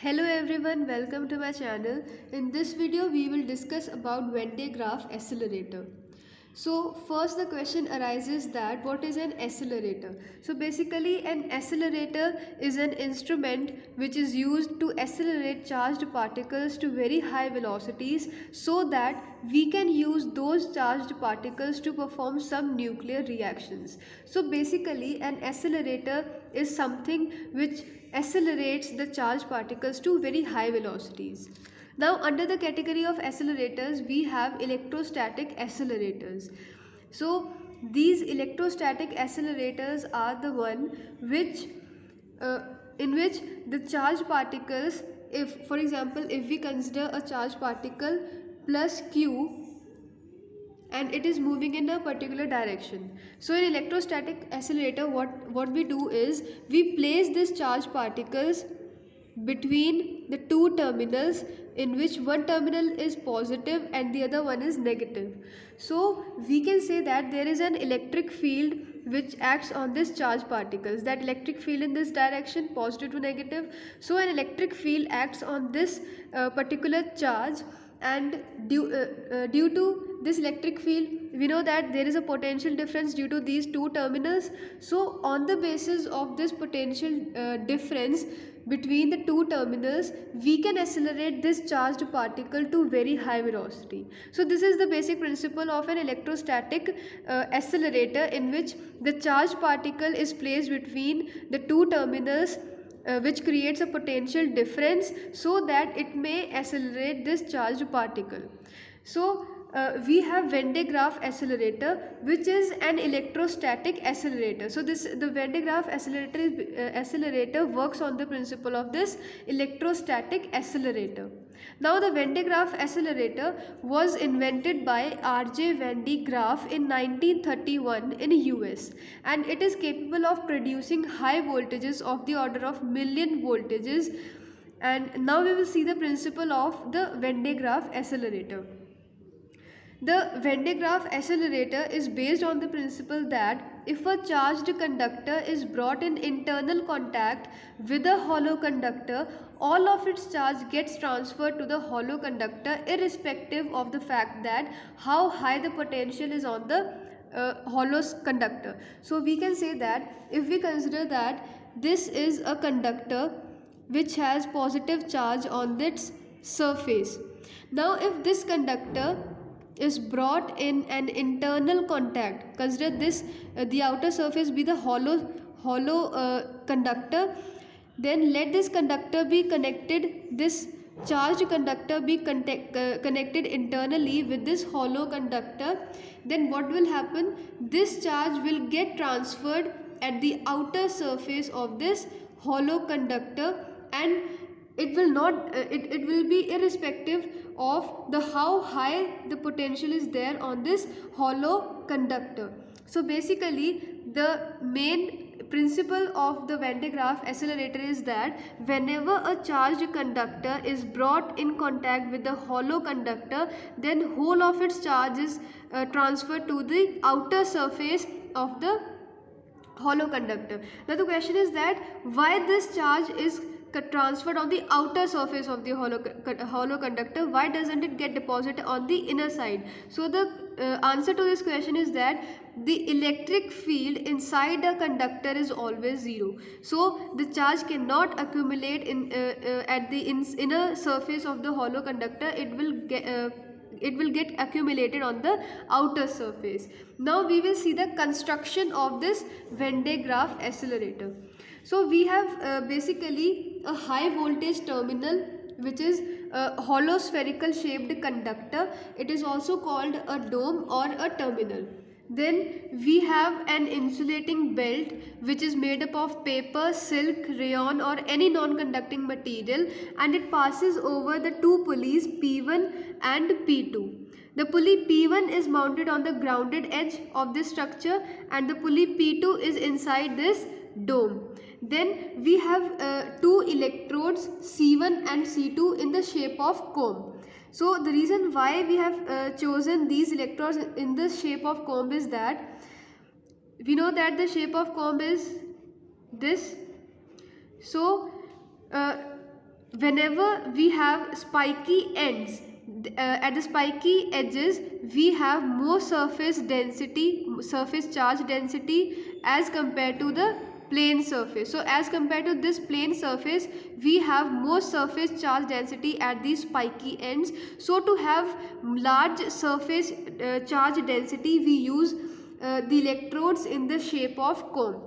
Hello everyone, welcome to my channel. In this video we will discuss about Venn diagram accelerator. So first the question arises that what is an accelerator? So basically an accelerator is an instrument which is used to accelerate charged particles to very high velocities so that we can use those charged particles to perform some nuclear reactions. So basically an accelerator is something which accelerates the charged particles to very high velocities. Now under the category of accelerators we have electrostatic accelerators. So these electrostatic accelerators are the one which uh, in which the charged particles, if for example if we consider a charged particle plus q and it is moving in a particular direction. So in electrostatic accelerator what we do is we place this charged particles between the two terminals in which one terminal is positive and the other one is negative. So we can say that there is an electric field which acts on this charged particles, that electric field in this direction positive to negative. So an electric field acts on this particular charge, and due to this electric field we know that there is a potential difference due to these two terminals. So on the basis of this potential difference between the two terminals we can accelerate this charged particle to very high velocity. So this is the basic principle of an electrostatic accelerator, in which the charged particle is placed between the two terminals which creates a potential difference so that it may accelerate this charged particle. So we have Venn diagram accelerator, which is an electrostatic accelerator. So the Venn diagram accelerator works on the principle of this electrostatic accelerator. Now the Venn diagram accelerator was invented by R.J. Van de Graaff in 1931 in US, and it is capable of producing high voltages of the order of million voltages. And now we will see the principle of the Venn diagram accelerator. The Venn diagram accelerator is based on the principle that if a charged conductor is brought in internal contact with a hollow conductor, all of its charge gets transferred to the hollow conductor irrespective of the fact that how high the potential is on the hollow conductor. So we can say that if we consider that this is a conductor which has positive charge on its surface. Now if this conductor is brought in an internal contact, consider this the outer surface be the hollow conductor, then let this conductor be connected, this charged conductor be connected internally with this hollow conductor. Then what will happen, this charge will get transferred at the outer surface of this hollow conductor, and it will not it will be irrespective of the how high the potential is there on this hollow conductor. So basically the main principle of the Van de Graaff accelerator is that whenever a charged conductor is brought in contact with the hollow conductor, then whole of its charge is transferred to the outer surface of the hollow conductor. Now the question is that why this charge is transferred on the outer surface of the hollow conductor, why doesn't it get deposited on the inner side? So the answer to this question is that the electric field inside a conductor is always zero, so the charge cannot accumulate in at the inner surface of the hollow conductor. It will get accumulated on the outer surface. Now we will see the construction of this Venn diagram accelerator. So we have basically a high voltage terminal which is a hollow spherical shaped conductor. It is also called a dome or a terminal. Then we have an insulating belt which is made up of paper, silk, rayon or any non-conducting material, and it passes over the two pulleys P1 and P2. The pulley P1 is mounted on the grounded edge of this structure and the pulley P2 is inside this dome. Then we have two electrodes C1 and C2 in the shape of comb. So the reason why we have chosen these electrodes in the shape of comb is that we know that the shape of comb is this. So whenever we have spiky ends, at the spiky edges we have more surface charge density as compared to the plane surface. So as compared to this plane surface, we have more surface charge density at these spiky ends. So to have large surface charge density, we use the electrodes in the shape of comb.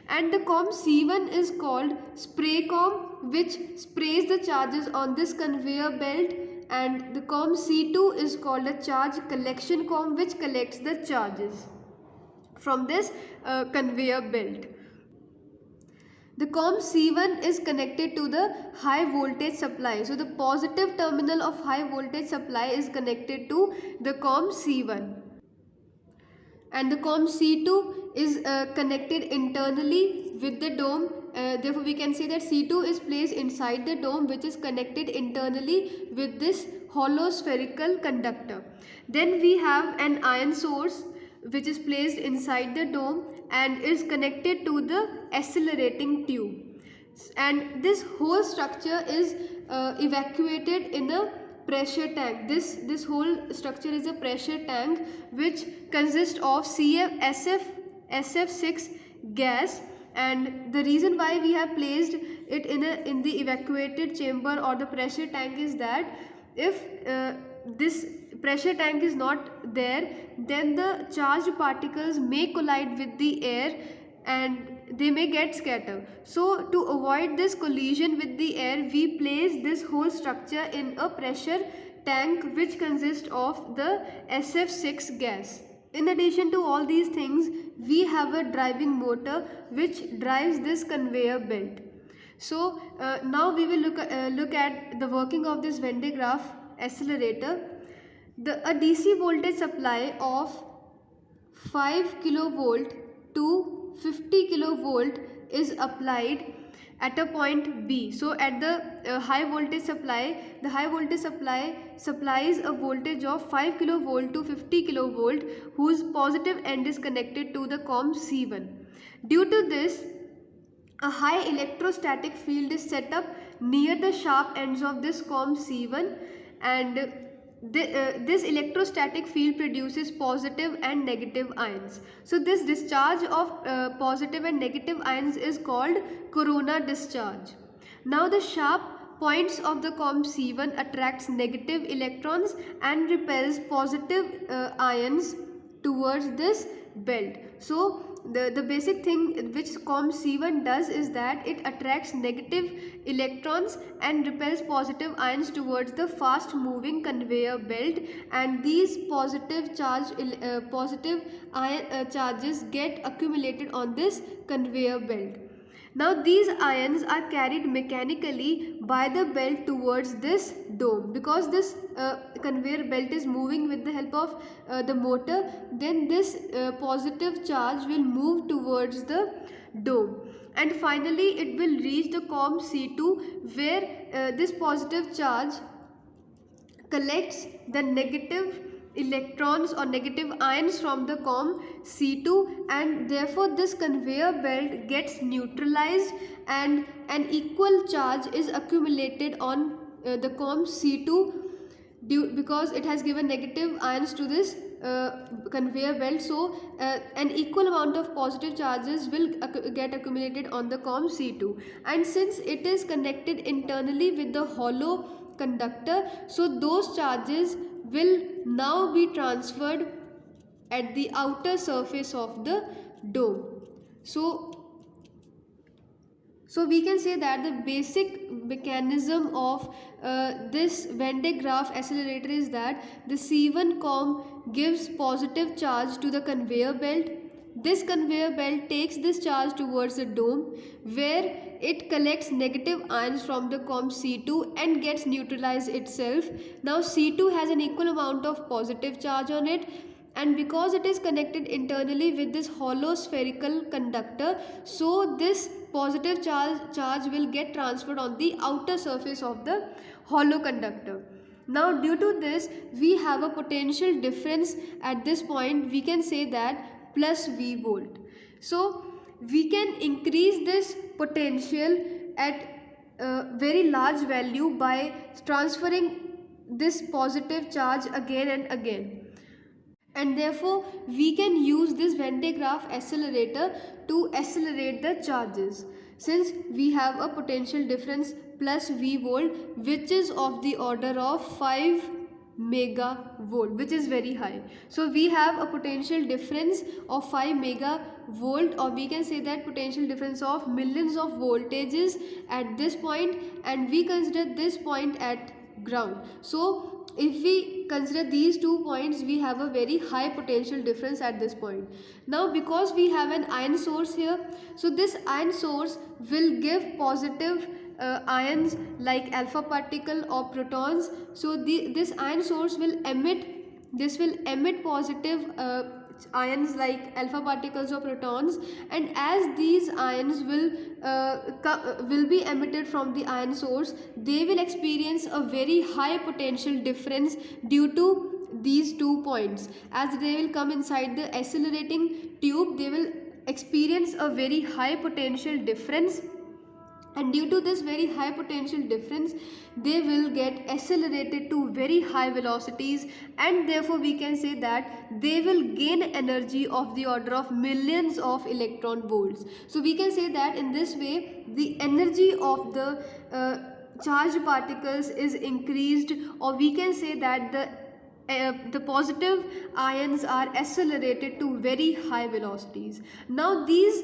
And the comb C1 is called spray comb, which sprays the charges on this conveyor belt, and the comb C2 is called a charge collection comb, which collects the charges from this conveyor belt. The comb C1 is connected to the high voltage supply. So the positive terminal of high voltage supply is connected to the comb C1. And the comb C2 is connected internally with the dome. Therefore we can say that C2 is placed inside the dome, which is connected internally with this hollow spherical conductor. Then we have an ion source which is placed inside the dome and is connected to the accelerating tube. And this whole structure is evacuated in a pressure tank. This whole structure is a pressure tank which consists of SF6 gas. And the reason why we have placed it in the evacuated chamber or the pressure tank is that if this pressure tank is not there, then the charged particles may collide with the air and they may get scattered. So to avoid this collision with the air, we place this whole structure in a pressure tank which consists of the SF6 gas. In addition to all these things, we have a driving motor which drives this conveyor belt. So now we will look at the working of this Van de Graaff accelerator. A DC voltage supply of 5 kilovolt to 50 kilovolt is applied at a point B. So at the high voltage supply, the high voltage supply supplies a voltage of 5 kilovolt to 50 kilovolt whose positive end is connected to the comb C1. Due to this, a high electrostatic field is set up near the sharp ends of this comb C1, and this electrostatic field produces positive and negative ions. So this discharge of positive and negative ions is called corona discharge. Now the sharp points of the comb C1 attracts negative electrons and repels positive ions towards this belt. So the basic thing which comb C1 does is that it attracts negative electrons and repels positive ions towards the fast moving conveyor belt, and these positive charges get accumulated on this conveyor belt. Now these ions are carried mechanically by the belt towards this dome. Because this conveyor belt is moving with the help of the motor, then this positive charge will move towards the dome. And finally it will reach the comb C2, where this positive charge collects the negative electrons or negative ions from the comb C2, and therefore this conveyor belt gets neutralized and an equal charge is accumulated on the comb C2 because it has given negative ions to this conveyor belt. So an equal amount of positive charges will get accumulated on the comb C2, and since it is connected internally with the hollow conductor, so those charges will now be transferred at the outer surface of the dome. So we can say that the basic mechanism of this Van de Graaff accelerator is that the C1 comb gives positive charge to the conveyor belt. This conveyor belt takes this charge towards the dome, where it collects negative ions from the comb C2 and gets neutralized itself. Now C2 has an equal amount of positive charge on it, and because it is connected internally with this hollow spherical conductor, so this positive charge will get transferred on the outer surface of the hollow conductor. Now due to this, we have a potential difference at this point. We can say that plus V volt. So we can increase this potential at very large value by transferring this positive charge again and again, and therefore we can use this Venn diagram accelerator to accelerate the charges, since we have a potential difference plus V volt which is of the order of 5 megavolt, which is very high. So we have a potential difference of 5 megavolt, or we can say that potential difference of millions of voltages at this point, and we consider this point at ground. So if we consider these 2 points, we have a very high potential difference at this point. Now because we have an ion source here, so this ion source will give positive ions like alpha particle or protons. So this ion source will emit positive ions like alpha particles or protons, and as these ions will be emitted from the ion source, they will experience a very high potential difference due to these 2 points. As they will come inside the accelerating tube, they will experience a very high potential difference, and due to this very high potential difference, they will get accelerated to very high velocities, and therefore we can say that they will gain energy of the order of millions of electron volts. So we can say that in this way the energy of the charged particles is increased, or we can say that the positive ions are accelerated to very high velocities. Now these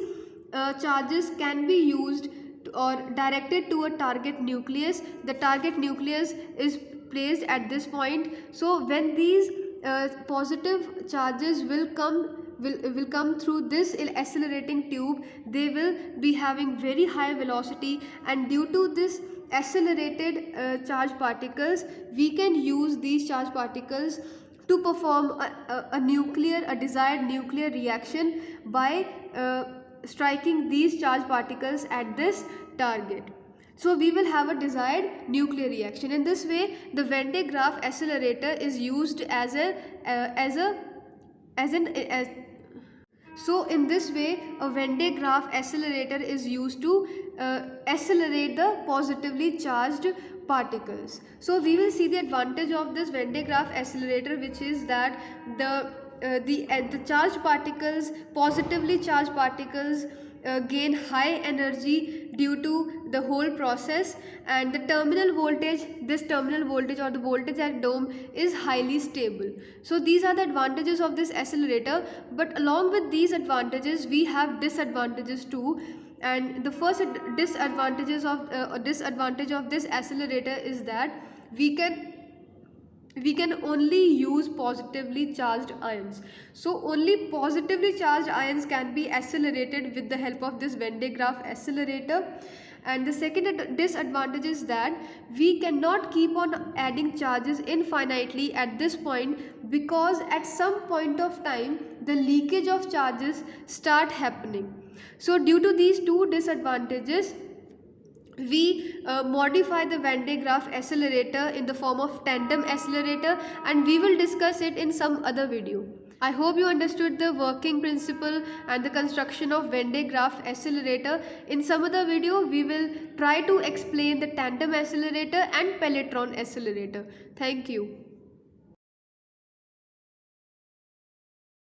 charges can be used or directed to a target nucleus. The target nucleus is placed at this point. So when these positive charges will come through this accelerating tube, they will be having very high velocity, and due to this accelerated charged particles, we can use these charged particles to perform a desired nuclear reaction by striking these charged particles at this target. So we will have a desired nuclear reaction. In this way, the Venn diagram accelerator is used so in this way, a Venn diagram accelerator is used to accelerate the positively charged particles. So we will see the advantage of this Venn diagram accelerator, which is that the charged particles, positively charged particles, gain high energy due to the whole process, and the terminal voltage, or the voltage at dome, is highly stable. So these are the advantages of this accelerator, but along with these advantages we have disadvantages too. And the first disadvantage of this accelerator is that we can only use positively charged ions. So only positively charged ions can be accelerated with the help of this Venn diagram accelerator. And the second disadvantage is that we cannot keep on adding charges infinitely at this point, because at some point of time the leakage of charges start happening. So due to these 2 disadvantages, we modify the Venn diagram accelerator in the form of tandem accelerator, and we will discuss it in some other video. I hope you understood the working principle and the construction of Venn diagram accelerator. In some other video, we will try to explain the tandem accelerator and Pelletron accelerator. Thank you.